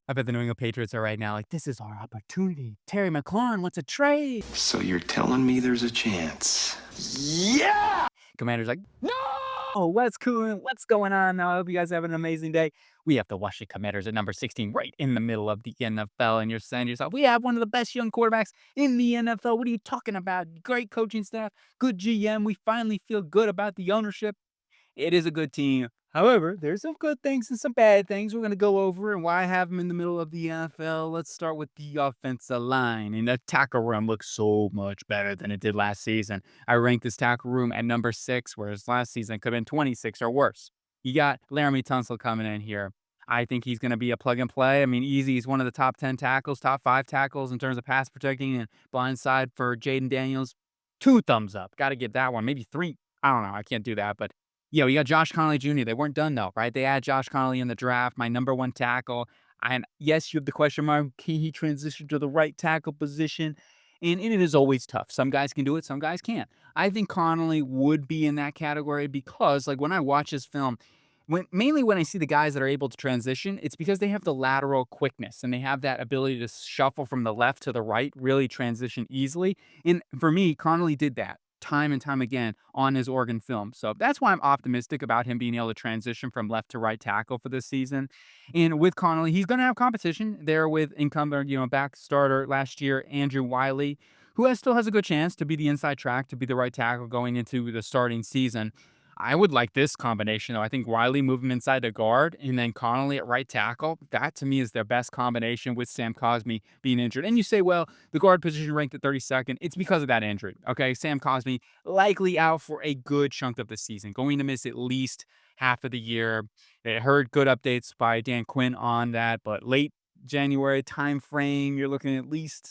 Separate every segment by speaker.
Speaker 1: I bet the New England Patriots are right now like, "This is our opportunity. Terry McLaurin wants a trade."
Speaker 2: So you're telling me there's a chance? Yeah!
Speaker 1: Commander's like, "No! What's cool? What's going on now? I hope you guys have an amazing day." We have the Washington Commanders at number 16 right in the middle of the NFL, and you're saying to yourself, "We have one of the best young quarterbacks in the NFL. What are you talking about? Great coaching staff, good GM. We finally feel good about the ownership." It is a good team. However, there's some good things and some bad things we're going to go over and why I have them in the middle of the NFL. Let's start with the offensive line. And the tackle room looks so much better than it did last season. I ranked this tackle room at number 6, whereas last season could have been 26 or worse. You got Laramie Tunsil coming in here. I think he's going to be a plug and play. I mean, easy. He's one of the top 10 tackles, top 5 tackles in terms of pass protecting and blind side for Jaden Daniels. 2 thumbs up. Got to give that one. Maybe 3. I don't know. I can't do that, but you got Josh Connolly Jr. They weren't done though, right? They had Josh Connolly in the draft, my number 1 tackle. And yes, you have the question mark, can he transition to the right tackle position? And it is always tough. Some guys can do it, some guys can't. I think Connolly would be in that category because, like, when I watch this film, mainly when I see the guys that are able to transition, it's because they have the lateral quickness and they have that ability to shuffle from the left to the right, really transition easily. And for me, Connolly did that time and time again on his Oregon film. So that's why I'm optimistic about him being able to transition from left to right tackle for this season. And with Connolly, he's going to have competition there with incumbent, back starter last year, Andrew Wiley, who still has a good chance to be the inside track, to be the right tackle going into the starting season. I would like this combination, though. I think Wiley move him inside the guard and then Connolly at right tackle. That to me is their best combination with Sam Cosmi being injured. And you say, well, the guard position ranked at 32nd. It's because of that injury. Okay. Sam Cosmi likely out for a good chunk of the season, going to miss at least half of the year. I heard good updates by Dan Quinn on that, but late January time frame, you're looking at least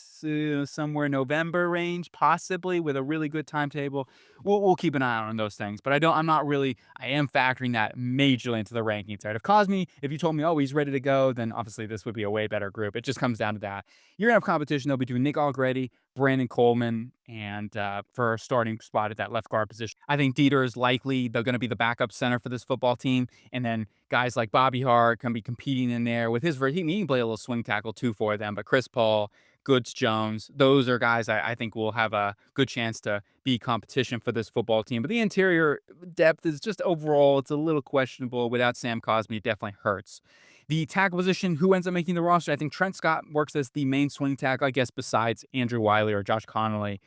Speaker 1: somewhere November range, possibly with a really good timetable. We'll keep an eye on those things, but I'm not really. I am factoring that majorly into the rankings. Right? If you told me, oh, he's ready to go, then obviously this would be a way better group. It just comes down to that. You're gonna have competition though between Nick Allegretti, Brandon Coleman, and for a starting spot at that left guard position. I think Dieter is likely they're going to be the backup center for this football team, and then guys like Bobby Hart can be competing in there with his. He can play a little swing tackle too for them, but Chris Paul, Goods Jones, those are guys I think will have a good chance to be competition for this football team. But the interior depth is just overall, it's a little questionable. Without Sam Cosmi, it definitely hurts. The tackle position, who ends up making the roster? I think Trent Scott works as the main swing tackle, I guess, besides Andrew Wiley or Josh Connolly,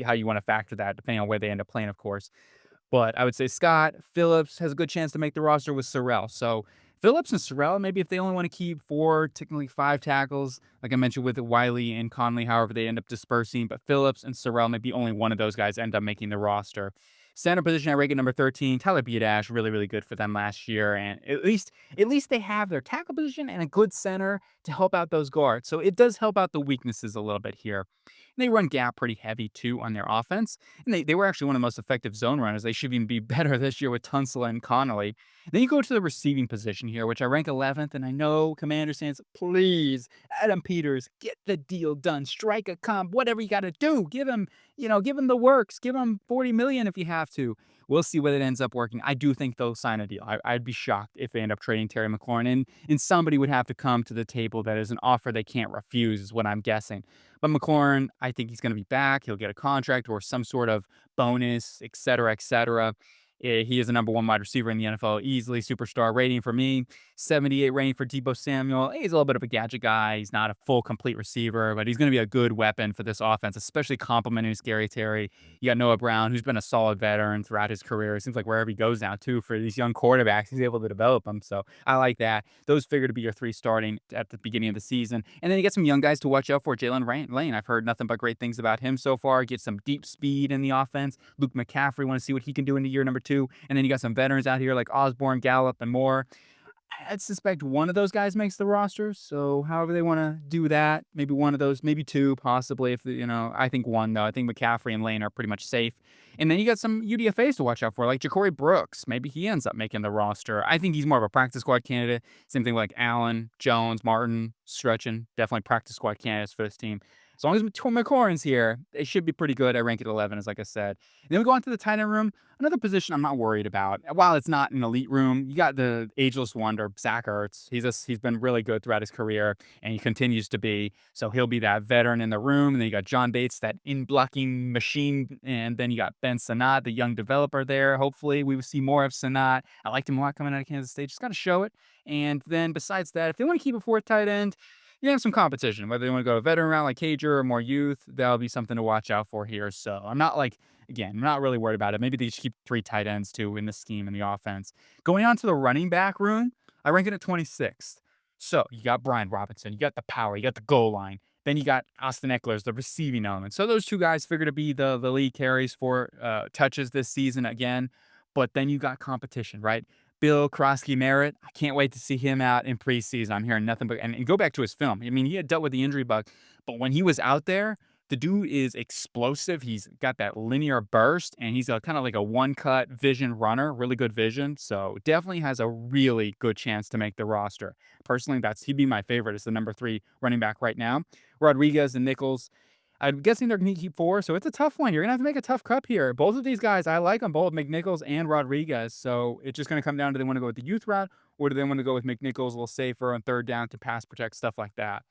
Speaker 1: how you want to factor that, depending on where they end up playing, of course. But I would say Scott Phillips has a good chance to make the roster with Sorrell. So Phillips and Sorrell, maybe if they only want to keep 4, technically 5 tackles, like I mentioned with Wiley and Conley, however they end up dispersing. But Phillips and Sorrell, maybe only one of those guys end up making the roster. Center position, I rank at number 13. Tyler Biadasz, really, really good for them last year. And at least they have their tackle position and a good center to help out those guards. So it does help out the weaknesses a little bit here. And they run gap pretty heavy too on their offense. And they were actually one of the most effective zone runners. They should even be better this year with Tunsil and Connolly. Then you go to the receiving position here, which I rank 11th. And I know Commander fans, please, Adam Peters, get the deal done. Strike a comp, whatever you got to do. Give him the works. Give him 40 million if you have to. We'll see whether it ends up working. I do think they'll sign a deal. I'd be shocked if they end up trading Terry McLaurin. And somebody would have to come to the table that is an offer they can't refuse, is what I'm guessing. But McLaurin, I think he's going to be back. He'll get a contract or some sort of bonus, et cetera, et cetera. He is the number 1 wide receiver in the NFL, easily superstar rating for me. 78 rating for Deebo Samuel. He's a little bit of a gadget guy. He's not a full, complete receiver, but he's going to be a good weapon for this offense, especially complementing Scary Terry. You got Noah Brown, who's been a solid veteran throughout his career. It seems like wherever he goes now, too, for these young quarterbacks, he's able to develop them. So I like that. Those figure to be your 3 starting at the beginning of the season. And then you get some young guys to watch out for. Jalen Lane, I've heard nothing but great things about him so far. Get some deep speed in the offense. Luke McCaffrey, want to see what he can do into year number 2. And then you got some veterans out here like Osborne, Gallup, and more. I'd suspect one of those guys makes the roster. So however they want to do that, maybe one of those, maybe 2, possibly. I think 1 though. I think McCaffrey and Lane are pretty much safe. And then you got some UDFAs to watch out for, like Ja'Cory Brooks. Maybe he ends up making the roster. I think he's more of a practice squad candidate. Same thing like Allen, Jones, Martin, Stretchen. Definitely practice squad candidates for this team. As long as McLaurin's here, it should be pretty good. I rank it 11, as like I said. And then we go on to the tight end room. Another position I'm not worried about. While it's not an elite room, you got the ageless wonder, Zach Ertz. He's been really good throughout his career, and he continues to be. So he'll be that veteran in the room. And then you got John Bates, that in blocking machine. And then you got Ben Sanat, the young developer there. Hopefully, we will see more of Sanat. I liked him a lot coming out of Kansas State. Just got to show it. And then besides that, if they want to keep a fourth tight end, you have some competition. Whether they want to go a veteran route like Cager or more youth, that'll be something to watch out for here. So I'm not like, again, I'm not really worried about it. Maybe they just keep three tight ends too in the scheme and the offense. Going on to the running back room, I rank it at 26th. So you got Brian Robinson, you got the power, you got the goal line. Then you got Austin Eckler's the receiving element. So those two guys figure to be the lead carries for touches this season again. But then you got competition, right? Bill Krosky Merritt, I can't wait to see him out in preseason. I'm hearing nothing but and go back to his film. I mean, he had dealt with the injury bug, but when he was out there, the dude is explosive. He's got that linear burst, and he's a kind of like a one-cut vision runner, really good vision. So definitely has a really good chance to make the roster. Personally, he'd be my favorite as the number 3 running back right now. Rodriguez and Nichols, I'm guessing they're going to keep 4, so it's a tough one. You're going to have to make a tough cut here. Both of these guys, I like them both, McNichols and Rodriguez. So it's just going to come down to, do they want to go with the youth route, or do they want to go with McNichols a little safer on third down to pass protect, stuff like that.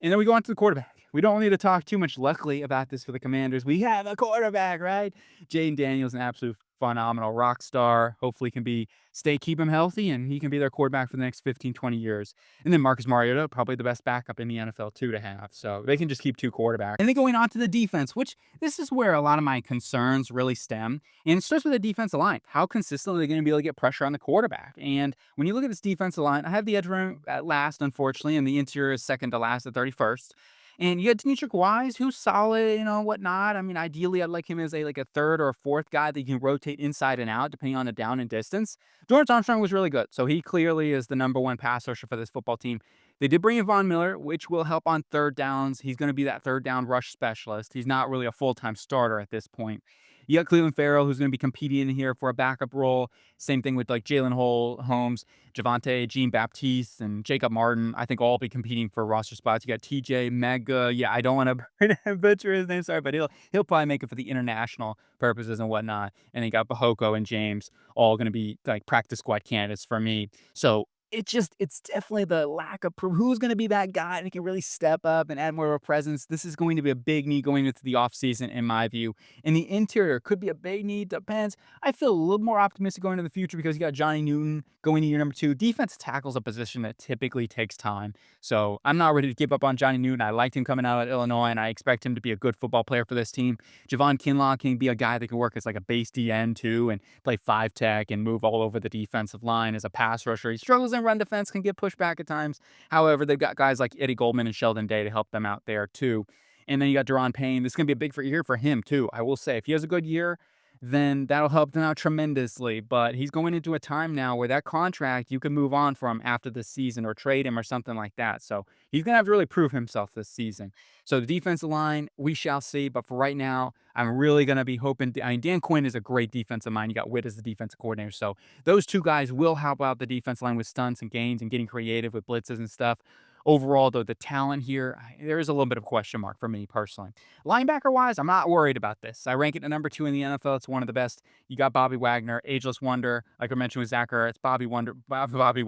Speaker 1: And then we go on to the quarterback. We don't need to talk too much, luckily, about this for the Commanders. We have a quarterback, right? Jaden Daniels, an absolute phenomenal rock star. Hopefully can keep him healthy, and he can be their quarterback for the next 15, 20 years. And then Marcus Mariota, probably the best backup in the NFL too to have. So they can just keep 2 quarterbacks. And then going on to the defense, which this is where a lot of my concerns really stem. And it starts with the defensive line. How consistently are they going to be able to get pressure on the quarterback? And when you look at this defensive line, I have the edge room at last, unfortunately, and the interior is second to last at 31st. And you got Demetric Wise, who's solid, whatnot. I mean, ideally, I'd like him as a third or a fourth guy that you can rotate inside and out, depending on the down and distance. Dorrance Armstrong was really good, so he clearly is the number 1 pass rusher for this football team. They did bring in Von Miller, which will help on third downs. He's going to be that third down rush specialist. He's not really a full-time starter at this point. You got Cleveland Farrell, who's going to be competing in here for a backup role. Same thing with like Jalen Holmes, Javante, Jean Baptiste, and Jacob Martin. I think all be competing for roster spots. You got TJ Mega. Yeah, I don't want to butcher his name, sorry, but he'll probably make it for the international purposes and whatnot. And you got Bahoko and James, all going to be like practice squad candidates for me. So it's definitely the lack of who's going to be that guy that can really step up and add more of a presence. This is going to be a big need going into the offseason, in my view. And the interior could be a big need, depends. I feel a little more optimistic going into the future because you got Johnny Newton going to year number 2. Defense tackles a position that typically takes time. So I'm not ready to give up on Johnny Newton. I liked him coming out of Illinois, and I expect him to be a good football player for this team. Javon Kinlaw can be a guy that can work as like a base DN too and play 5 tech and move all over the defensive line as a pass rusher. He struggles in run defense, can get pushed back at times. However, they've got guys like Eddie Goldman and Sheldon Day to help them out there too. And then you got Deron Payne. This is going to be a big year for him too. I will say, if he has a good year, then that'll help them out tremendously. But he's going into a time now where that contract you can move on from after the season or trade him or something like that. So he's going to have to really prove himself this season. So the defensive line, we shall see. But for right now, I'm really going to be hoping. I mean, Dan Quinn is a great defensive mind. You got Witt as the defensive coordinator. So those two guys will help out the defense line with stunts and gains and getting creative with blitzes and stuff. Overall, though, the talent here, there is a little bit of a question mark for me personally. Linebacker-wise, I'm not worried about this. I rank it at number 2 in the NFL. It's one of the best. You got Bobby Wagner, ageless wonder. Like I mentioned with Zach Ertz, Bobby Wonder, Bobby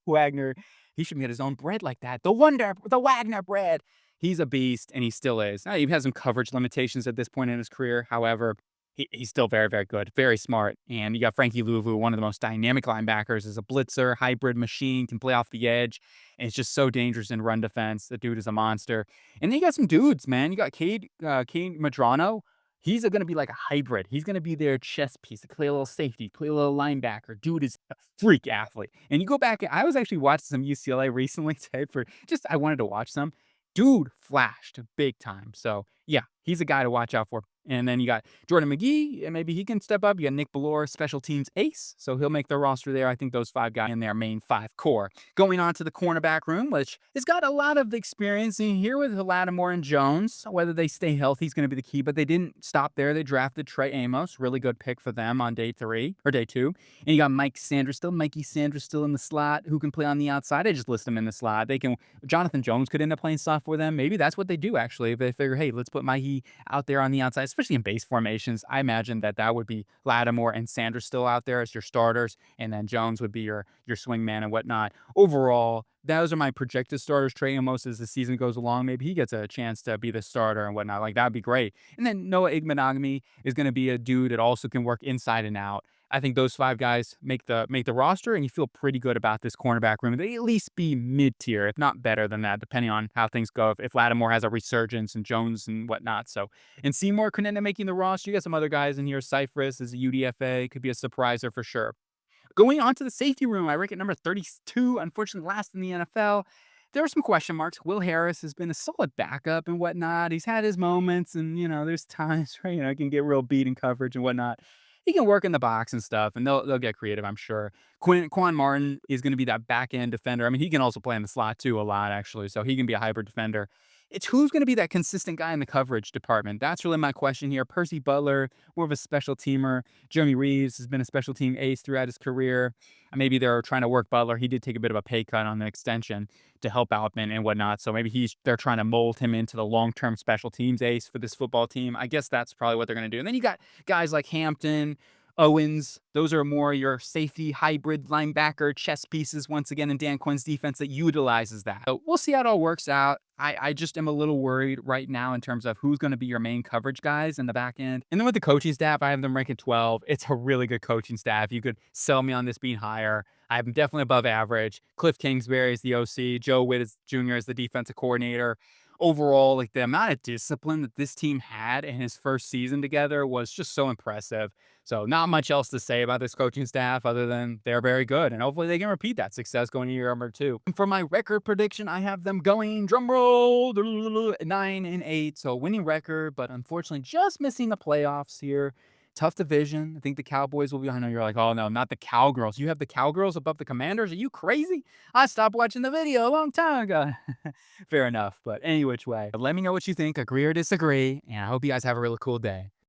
Speaker 1: Wagner. He should get his own bread like that. The Wagner bread. He's a beast, and he still is. Now, he has some coverage limitations at this point in his career. However, he's still very, very good, very smart. And you got Frankie Louvu, one of the most dynamic linebackers, is a blitzer, hybrid machine, can play off the edge. And it's just so dangerous in run defense. The dude is a monster. And then you got some dudes, man. You got Cade Madrano. He's going to be like a hybrid. He's going to be their chess piece, to play a little safety, play a little linebacker. Dude is a freak athlete. And you go back, I was actually watching some UCLA recently today I wanted to watch some. Dude flashed big time. So yeah, he's a guy to watch out for. And then you got Jordan McGee, and maybe he can step up. You got Nick Bellore, special teams ace, so he'll make the roster there. I think those 5 guys in their main 5 core. Going on to the cornerback room, which has got a lot of experience in here with Lattimore and Jones. Whether they stay healthy is going to be the key, but they didn't stop there. They drafted Trey Amos, really good pick for them on day 3 or day 2. And you got Mikey Sanders still in the slot, who can play on the outside. I just list him in the slot. They can. Jonathan Jones could end up playing slot for them. Maybe that's what they do actually. If they figure, hey, let's put Mikey out there on the outside, especially in base formations. I imagine that would be Lattimore and Sanders still out there as your starters, and then Jones would be your swing man and whatnot. Overall, those are my projected starters. Trey Amos, as the season goes along, maybe he gets a chance to be the starter and whatnot. Like that'd be great. And then Noah Igmanagami is going to be a dude that also can work inside and out. I think those 5 guys make the roster, and you feel pretty good about this cornerback room. They at least be mid tier, if not better than that, depending on how things go. If Lattimore has a resurgence and Jones and whatnot. So, and Seymour could end up making the roster. You got some other guys in here. Cypress is a UDFA, could be a surpriser for sure. Going on to the safety room, I rank at number 32, unfortunately last in the NFL. There are some question marks. Will Harris has been a solid backup and whatnot. He's had his moments, and there's times where he can get real beat in coverage and whatnot. He can work in the box and stuff, and they'll get creative, I'm sure. Quan Martin is going to be that back end defender. I mean, he can also play in the slot too a lot, actually, so he can be a hybrid defender. It's who's going to be that consistent guy in the coverage department. That's really my question here. Percy Butler, more of a special teamer. Jeremy Reeves has been a special team ace throughout his career. Maybe they're trying to work Butler. He did take a bit of a pay cut on the extension to help out and whatnot. So maybe they're trying to mold him into the long-term special teams ace for this football team. I guess that's probably what they're going to do. And then you got guys like Hampton, Owens. Those are more your safety hybrid linebacker chess pieces once again in Dan Quinn's defense that utilizes that. So we'll see how it all works out. I just am a little worried right now in terms of who's going to be your main coverage guys in the back end. And then with the coaching staff, I have them ranking 12. It's a really good coaching staff. You could sell me on this being higher. I'm definitely above average. Cliff Kingsbury is the OC. Joe Witt Jr. is the defensive coordinator. Overall, like the amount of discipline that this team had in his first season together was just so impressive. So not much else to say about this coaching staff other than they're very good, and hopefully they can repeat that success going to year number 2. And for my record prediction, I have them going, drum roll, 9-8. So winning record, but unfortunately just missing the playoffs here. Tough division. I think the Cowboys will be. I know you're like, oh no, not the Cowgirls. You have the Cowgirls above the Commanders? Are you crazy? I stopped watching the video a long time ago. Fair enough, but any which way. Let me know what you think, agree or disagree, and I hope you guys have a really cool day.